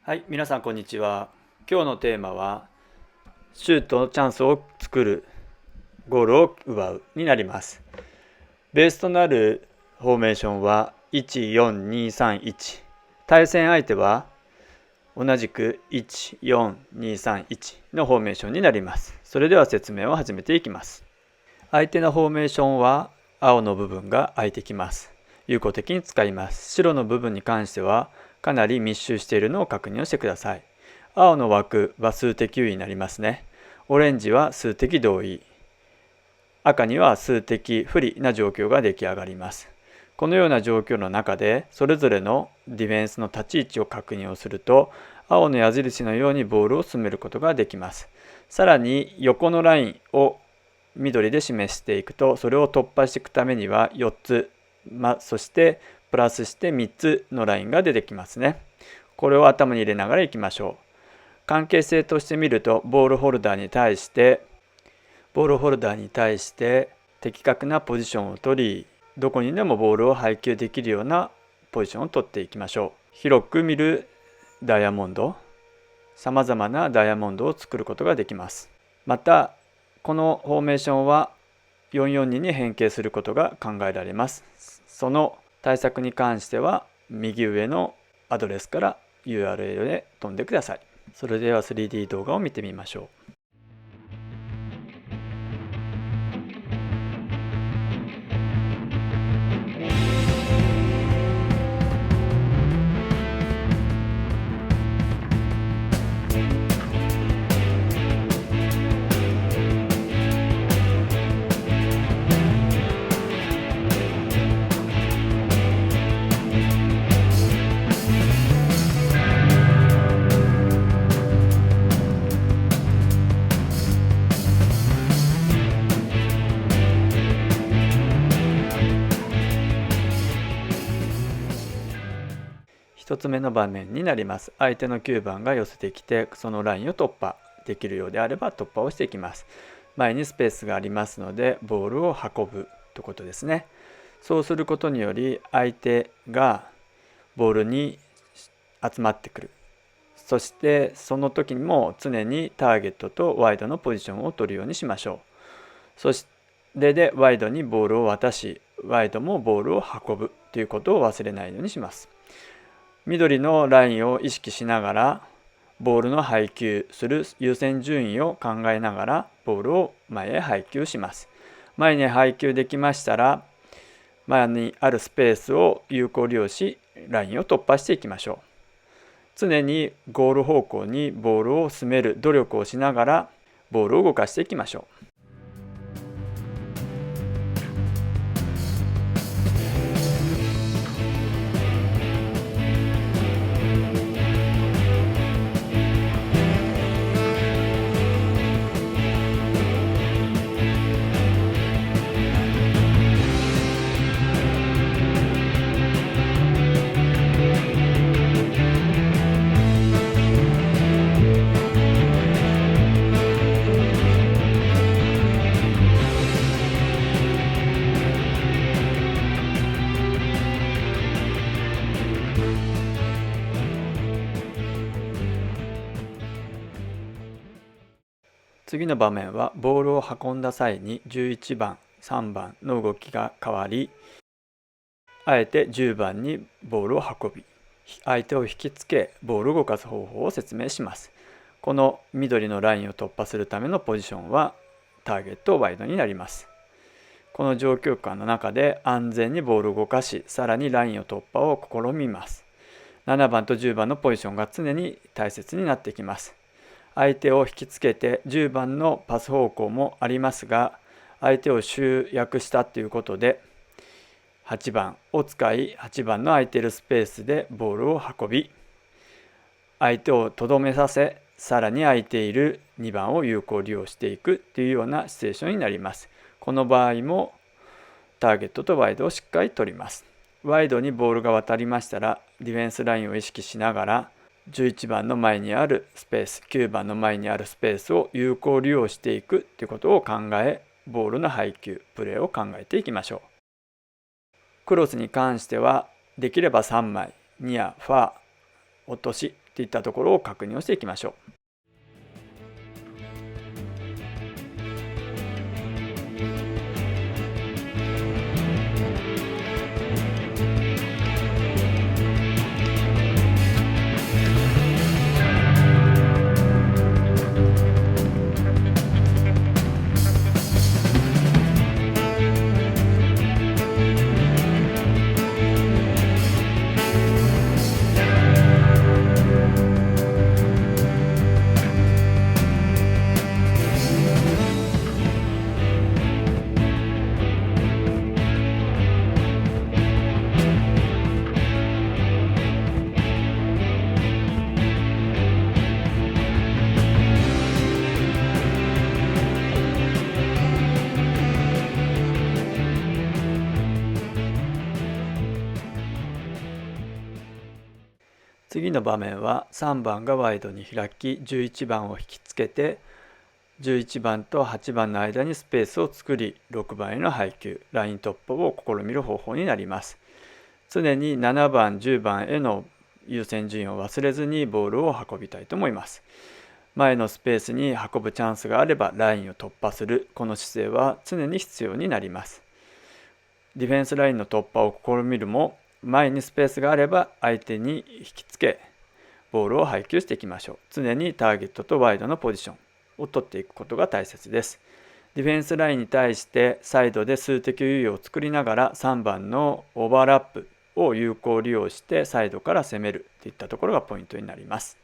はい、皆さんこんにちは。今日のテーマはシュートチャンスを作る、ゴールを奪うになります。ベースとなるフォーメーションは1-4-2-3-1。対戦相手は同じく1-4-2-3-1のフォーメーションになります。それでは説明を始めていきます。相手のフォーメーションは青の部分が空いてきます。有効的に使います。白の部分に関してはかなり密集しているのを確認をしてください。青の枠は数的優位になりますね。オレンジは数的同意。赤には数的不利な状況が出来上がります。このような状況の中でそれぞれのディフェンスの立ち位置を確認をすると、青の矢印のようにボールを進めることができます。さらに横のラインを緑で示していくと、それを突破していくためには4つ、そしてプラスして3つのラインが出てきますね。これを頭に入れながらいきましょう。関係性として見ると、ボールホルダーに対して的確なポジションを取り、どこにでもボールを配球できるようなポジションを取っていきましょう。広く見るダイヤモンド、さまざまなダイヤモンドを作ることができます。またこのフォーメーションは442に変形することが考えられます。その対策に関しては右上のアドレスから URL へ飛んでください。それでは 3D 動画を見てみましょう。1つ目の場面になります。相手の9番が寄せてきて、そのラインを突破できるようであれば突破をしていきます。前にスペースがありますので、ボールを運ぶということですね。そうすることにより相手がボールに集まってくる。そしてその時にも常にターゲットとワイドのポジションを取るようにしましょう。そしてでワイドにボールを渡し、ワイドもボールを運ぶということを忘れないようにします。緑のラインを意識しながらボールの配球する優先順位を考えながらボールを前へ配球します。前に配球できましたら、前にあるスペースを有効利用しラインを突破していきましょう。常にゴール方向にボールを進める努力をしながらボールを動かしていきましょう。次の場面はボールを運んだ際に11番、3番の動きが変わり、あえて10番にボールを運び、相手を引きつけボールを動かす方法を説明します。この緑のラインを突破するためのポジションはターゲットワイドになります。この状況下の中で安全にボールを動かし、さらにラインを突破を試みます。7番と10番のポジションが常に大切になってきます。相手を引きつけて10番のパス方向もありますが、相手を集約したということで8番を使い、8番の空いているスペースでボールを運び、相手をとどめさせ、さらに空いている2番を有効利用していくというようなシチュエーションになります。この場合もターゲットとワイドをしっかり取ります。ワイドにボールが渡りましたら、ディフェンスラインを意識しながら11番の前にあるスペース、9番の前にあるスペースを有効利用していくということを考え、ボールの配球、プレーを考えていきましょう。クロスに関してはできれば3枚、ニア、ファー、落としといったところを確認をしていきましょう。次の場面は3番がワイドに開き11番を引きつけて11番と8番の間にスペースを作り6番への配球、ライン突破を試みる方法になります。常に7番、10番への優先順位を忘れずにボールを運びたいと思います。前のスペースに運ぶチャンスがあればラインを突破する、この姿勢は常に必要になります。ディフェンスラインの突破を試みるも前にスペースがあれば相手に引きつけボールを配球していきましょう。常にターゲットとワイドのポジションを取っていくことが大切です。ディフェンスラインに対してサイドで数的優位を作りながら3番のオーバーラップを有効利用してサイドから攻めるといったところがポイントになります。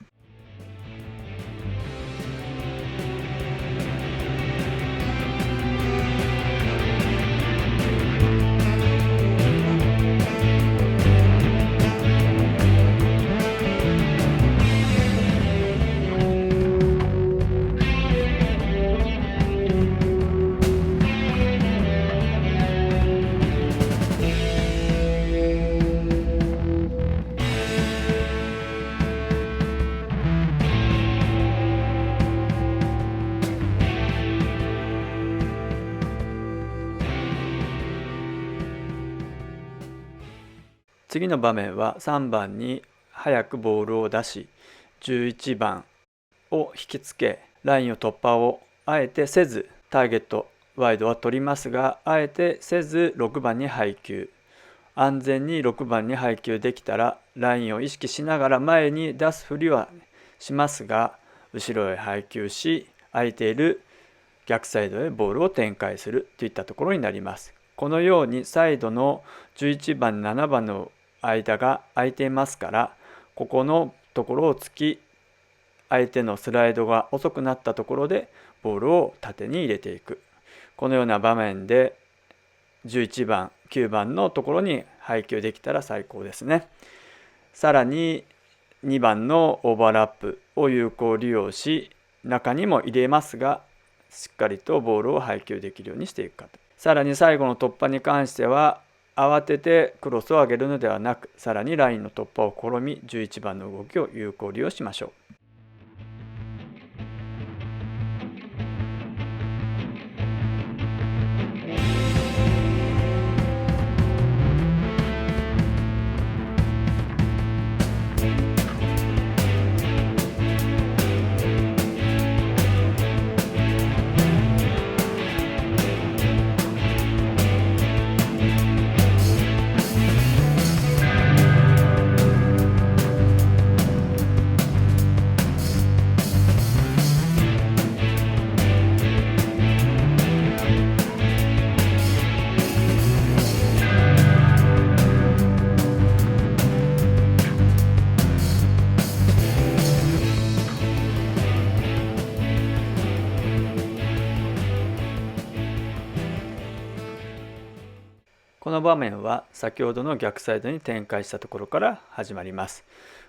次の場面は3番に早くボールを出し11番を引きつけラインを突破をあえてせずターゲットワイドは取りますがあえてせず6番に配球、安全に6番に配球できたらラインを意識しながら前に出すふりはしますが後ろへ配球し空いている逆サイドへボールを展開するといったところになります。このようにサイドの11番7番の間が空いていますからここのところを突き相手のスライドが遅くなったところでボールを縦に入れていく、このような場面で11番9番のところに配球できたら最高ですね。さらに2番のオーバーラップを有効利用し中にも入れますがしっかりとボールを配球できるようにしていくかと。さらに最後の突破に関しては慌ててクロスを上げるのではなくさらにラインの突破を試み11番の動きを有効利用しましょう。この場面は先ほどの逆サイドに展開したところから始まります。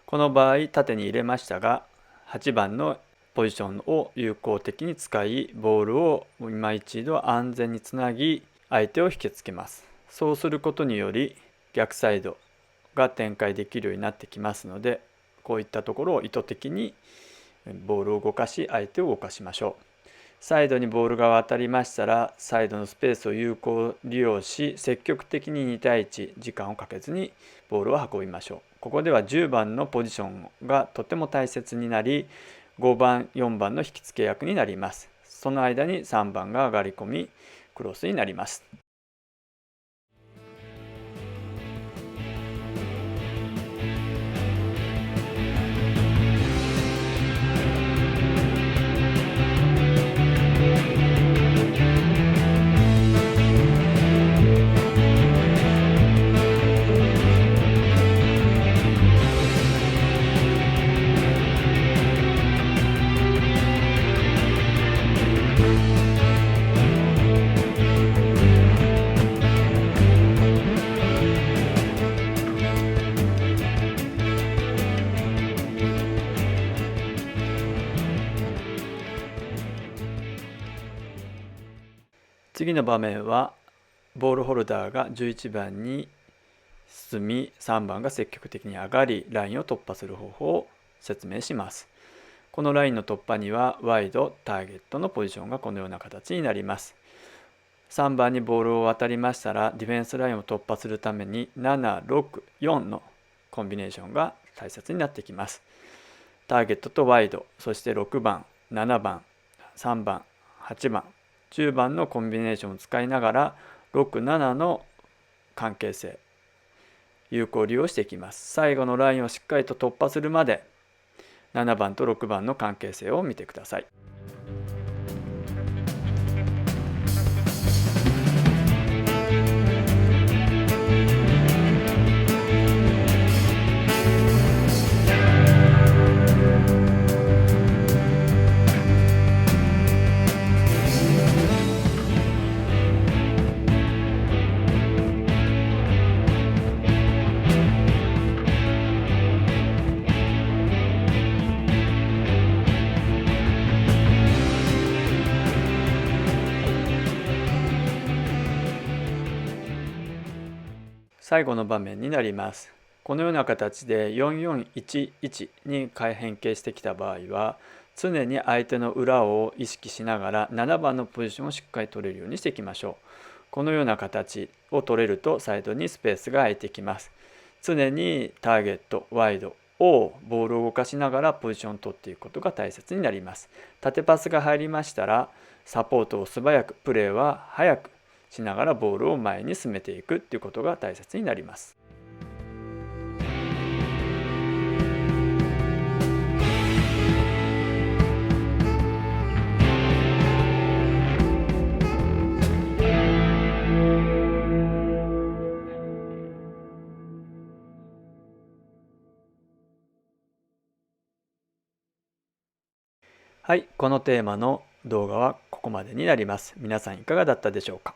この場合縦に入れましたが8番のポジションを有効的に使いボールを今一度安全につなぎ相手を引きつけます。そうすることにより逆サイドが展開できるようになってきますのでこういったところを意図的にボールを動かし相手を動かしましょう。サイドにボールが渡りましたらサイドのスペースを有効利用し積極的に2対1時間をかけずにボールを運びましょう。ここでは10番のポジションがとても大切になり、5番、4番の引き付け役になります。その間に3番が上がり込み、クロスになります。次の場面はボールホルダーが11番に進み、3番が積極的に上がりラインを突破する方法を説明します。このラインの突破にはワイド、ターゲットのポジションがこのような形になります。3番にボールを渡りましたら、ディフェンスラインを突破するために7、6、4のコンビネーションが大切になってきます。ターゲットとワイド、そして6番、7番、3番、8番、10番のコンビネーションを使いながら6、7の関係性、有効利用していきます。最後のラインをしっかりと突破するまで7番と6番の関係性を見てください。最後の場面になります。このような形で4411に変形してきた場合は、常に相手の裏を意識しながら7番のポジションをしっかり取れるようにしていきましょう。このような形を取れるとサイドにスペースが空いてきます。常にターゲット、ワイドをボールを動かしながらポジションを取っていくことが大切になります。縦パスが入りましたら、サポートを素早く、プレーは早くしながらボールを前に進めていくということが大切になります。はい、このテーマの動画はここまでになります。皆さんいかがだったでしょうか。